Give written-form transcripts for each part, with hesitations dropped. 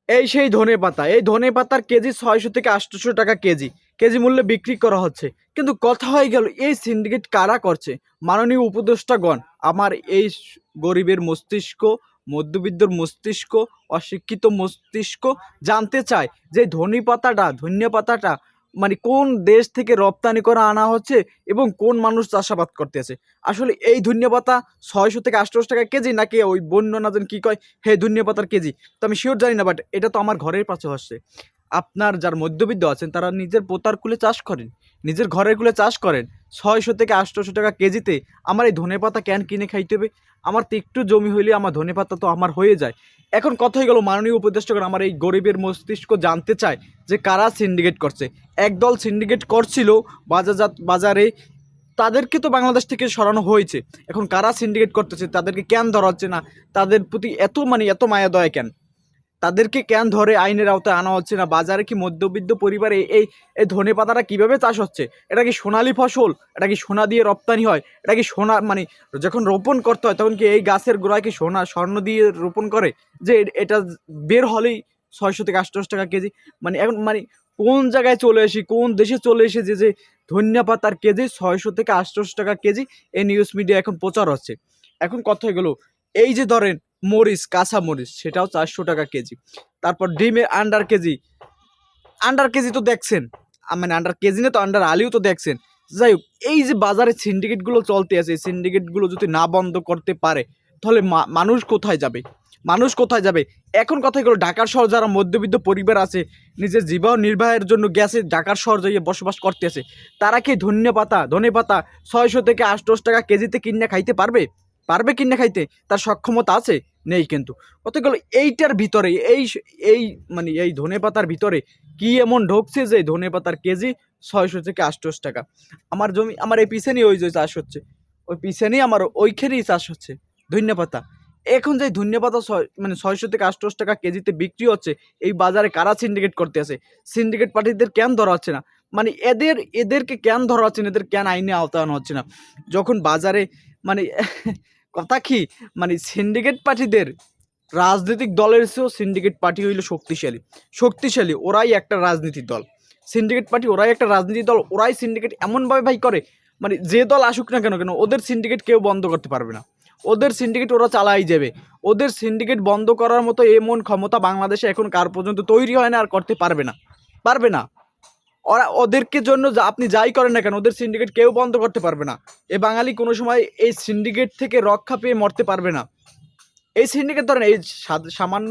এই সেই ধনেপাতা, এই ধনেপাতার কেজি ৬০০ থেকে ৮০০ টাকা কেজি, কেজি মূল্যে বিক্রি করা হচ্ছে। কিন্তু কথা হয়ে গেল এই সিন্ডিকেট কারা করছে? মাননীয় উপদেষ্টাগণ আমার এই গরিবের মস্তিষ্ক, মধ্যবিত্তর মস্তিষ্ক, অশিক্ষিত মস্তিষ্ক জানতে চায় যে ধনিয়া পাতাটা মানে কোন দেশ থেকে রপ্তানি করে আনা হচ্ছে এবং কোন মানুষ চাষাবাদ করতেছে। আসলে এই ধনিয়া পাতা ৬০০ থেকে ৮০০ টাকা কেজি নাকি ওই বন্য না যেন কি কয় হে ধনিয়া পাতার কেজি, তো আমি শিওর জানি না, বাট এটা তো আমার ঘরের পাশে হচ্ছে। আপনার যার মধ্যবিত্ত আছেন তারা নিজের পোতার কুলে চাষ করেন, নিজের ঘরের কুলে চাষ করেন। ৬০০ থেকে ৮০০ টাকা কেজিতে আমার এই ধনেপাতা ক্যান কিনে খাইতে হবে? আমার তো একটু জমি হইলে আমার ধনেপাতা তো আমার হয়ে যায়। এখন কথা হয়ে গেল মাননীয় উপদেষ্টাগণ আমার এই গরিবের মস্তিষ্ক জানতে চায় যে কারা সিন্ডিকেট করছে। একদল সিন্ডিকেট করছিল বাজারে, তাদেরকে তো বাংলাদেশ থেকে সরানো হয়েছে। এখন কারা সিন্ডিকেট করতেছে তাদেরকে কেন ধরা হচ্ছে না? তাদের প্রতি এত মানে এত মায়া দয়া কেন? তাদেরকে কেন ধরে আইনের আওতায় আনা হচ্ছে না? বাজারে কি মধ্যবিত্ত পরিবারে এই এই ধনেপাতাটা কিভাবে চাষ হচ্ছে? এটা কি সোনালী ফসল? এটা কি সোনা দিয়ে রপ্তানি হয়? এটা কি সোনা মানে যখন রোপণ করতে হয় তখন কি এই গাছের গোড়ায় কি স্বর্ণ দিয়ে রোপণ করে যে এটা বের হলেই ৬০০ থেকে ৮০০ টাকা কেজি? মানে এখন মানে কোন জায়গায় চলে এসি, কোন দেশে চলে এসেছে যে ধনিয়া পাতার কেজি ৬০০ থেকে ৮০০ টাকা কেজি এই নিউজ মিডিয়া এখন প্রচার হচ্ছে। এখন কথা হয়ে গেল এই যে ধরেন মরিচ, কাঁচা মরিচ সেটাও ৪০০ টাকা কেজি। তারপর ডিমের আন্ডার কেজি তো দেখছেন, মানে আন্ডার কেজি না তো আন্ডার আলিও তো দেখছেন। যাই হোক, এই যে বাজারে সিন্ডিকেটগুলো চলতে আছে, এই সিন্ডিকেটগুলো যদি না বন্ধ করতে পারে তাহলে মানুষ কোথায় যাবে? মানুষ কোথায় যাবে? এখন কথা হলো ঢাকার শহর যারা মধ্যবিত্ত পরিবার আছে, নিজের জীবন নির্বাহের জন্য গেছে ঢাকার শহর যাইয়ে বসবাস করতেছে, তারা কি ধনেপাতা ৬০০ থেকে ৮০০ টাকা কেজিতে কিনে খাইতে পারবে? পারবে কিনে খাইতে? তার সক্ষমতা আছে? নেই। কিন্তু কথা গেলো এইটার ভিতরে এই মানে এই ধনেপাতার ভিতরে কি এমন ঢুকছে যে ধনেপাতার কেজি ৬০০ থেকে ৮০০ টাকা? আমার জমি, আমার এই পিছনেই ওই যে চাষ হচ্ছে, ওই পিছনেই আমার ওইখানেই চাষ হচ্ছে ধন্যপাতা। এখন যে ধন্যপাতা মানে ৬০০ থেকে ৮০০ টাকা কেজিতে বিক্রি হচ্ছে, এই বাজারে কারা সিন্ডিকেট করতে আছে? সিন্ডিকেট পার্টিদের কেন ধরা হচ্ছে না? মানে এদেরকে কেন ধরা হচ্ছে না? এদের কেন আইনে আওতায় আনা হচ্ছে না? যখন বাজারে মানে কথা কি মানে সিন্ডিকেট পার্টিদের রাজনৈতিক দলের চেয়েও সিন্ডিকেট পার্টি হইল শক্তিশালী। ওরাই একটা রাজনীতির দল। সিন্ডিকেট পার্টি ওরাই একটা রাজনীতির দল। ওরাই সিন্ডিকেট এমনভাবে ভাই করে, মানে যে দল আসুক না কেন ওদের সিন্ডিকেট কেউ বন্ধ করতে পারবে না। ওদের সিন্ডিকেট ওরা চালাই যাবে। ওদের সিন্ডিকেট বন্ধ করার মতো এমন ক্ষমতা বাংলাদেশে এখন কার পর্যন্ত তৈরি হয় না, আর করতে পারবে না। পারবে না। ওরা ওদেরকে জন্য আপনি যাই করেন না কেন ওদের সিন্ডিকেট কেউ বন্ধ করতে পারবে না। এ বাঙালি কোনো সময় এই সিন্ডিকেট থেকে রক্ষা পেয়ে মরতে পারবে না। এই সিন্ডিকেট ধরেন এই সামান্য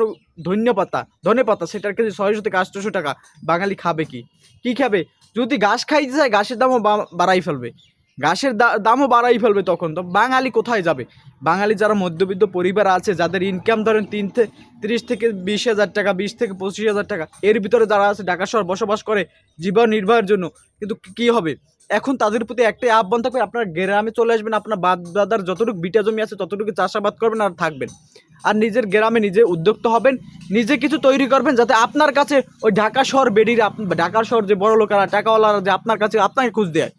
ধনেপাতা সেটার কেজি ৬০০ থেকে ৮০০ টাকা। বাঙালি খাবে কি? কি খাবে? যদি ঘাস খাইতে চায় ঘাসের দামও বাড়াই ফেলবে। ঘাসের দামও বাড়াই ফেলবে, তখন তো বাঙালি কোথায় যাবে? বাঙালি যারা মধ্যবিত্ত পরিবার আছে, যাদের ইনকাম ধরেন ৩০ থেকে ২০,০০০ টাকা, ২০ থেকে ২৫,০০০ টাকা, এর ভিতরে যারা আছে ঢাকা শহর বসবাস করে জীবন নির্বাহের জন্য, কিন্তু কি হবে? এখন তাদের প্রতি একটাই আহ্বান থাকবে, আপনার গ্রামে চলে আসবেন, আপনার বাপ দাদার যতটুকু বিটা জমি আছে ততটুকু চাষাবাদ করবেন আর থাকবেন। আর নিজের গ্রামে নিজে উদ্যোক্তা হবেন, নিজে কিছু তৈরি করবেন যাতে আপনার কাছে ওই ঢাকা শহর বেডির ঢাকা শহর যে বড় লোকেরা টাকাওয়ালারা যে আপনার কাছে আপনাকে খুঁজ দেয়,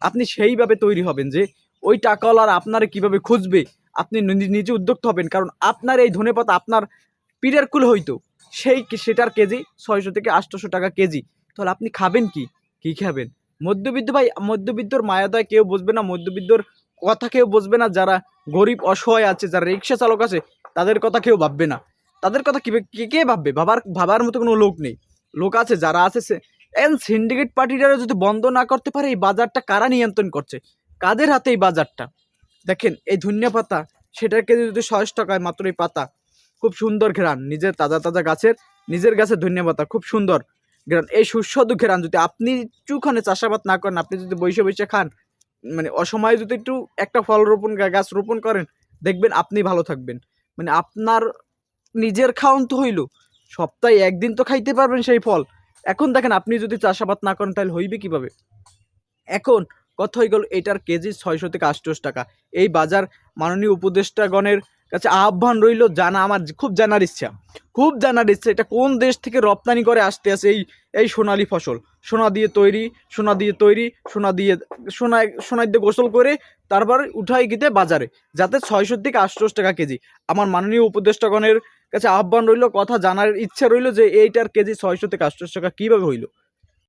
আপনি সেইভাবে তৈরি হবেন যে ওই টাকাওয়ালারা আপনারে কিভাবে খুঁজবে। আপনি নিজে উদ্যোক্তা হবেন, কারণ আপনার এই ধনেপাতা আপনার পীরের কুল হইতো সেটার কেজি ৬০০ থেকে ৮০০ টাকা কেজি। তাহলে আপনি খাবেন কি? কি খাবেন? মধ্যবিত্ত ভাই, মধ্যবিত্তর মায়াদয় কেউ বুঝবে না, মধ্যবিত্তর কথা কেউ বুঝবে না। যারা গরিব অসহায় আছে, যারা রিক্সা চালক আছে, তাদের কথা কেউ ভাববে না। তাদের কথা কে ভাববে? ভাবার মতো কোনো লোক নেই। লোক আছে যারা আছে সিন্ডিকেট পার্টিরা যদি বন্ধ না করতে পারে, এই বাজারটা কারা নিয়ন্ত্রণ করছে? কাদের হাতে এই বাজারটা? দেখেন এই ধনিয়া পাতা সেটার কেজি যদি ৬০ টাকায়, মাত্র এই পাতা খুব সুন্দর ঘ্রাণ, নিজের তাজা গাছের, নিজের গাছের ধনিয়া পাতা খুব সুন্দর ঘ্রাণ। এই সুস্বাদু ঘ্রাণ যদি আপনি একটুখানে চাষাবাদ না করেন, আপনি যদি বসে খান, মানে অসময়ে যদি একটু একটা ফল রোপণ গাছ রোপণ করেন, দেখবেন আপনি ভালো থাকবেন। মানে আপনার নিজের খাওন তো হইল, সপ্তাহে একদিন তো খাইতে পারবেন সেই ফল। এখন দেখেন আপনি যদি চাষাবাদ না করেন তাহলে হইবে কিভাবে? এখন কথা হয়ে গেল এটার কেজি ৬০০ থেকে ৮০০ টাকা। এই বাজার মাননীয় উপদেষ্টাগণের কাছে আহ্বান রইল, আমার খুব জানার ইচ্ছা এটা কোন দেশ থেকে রপ্তানি করে আসতে আছে এই সোনালী ফসল। সোনা দিয়ে তৈরি, সোনায় দিয়ে গোসল করে তারপর উঠাই গিয়ে বাজারে, যাতে 600 থেকে 800 টাকা কেজি। আমার মাননীয় উপদেষ্টাগণের কাছে আহ্বান রইল, কথা জানার ইচ্ছা রইল যে এইটার কেজি 600 থেকে 800 টাকা কীভাবে হইল।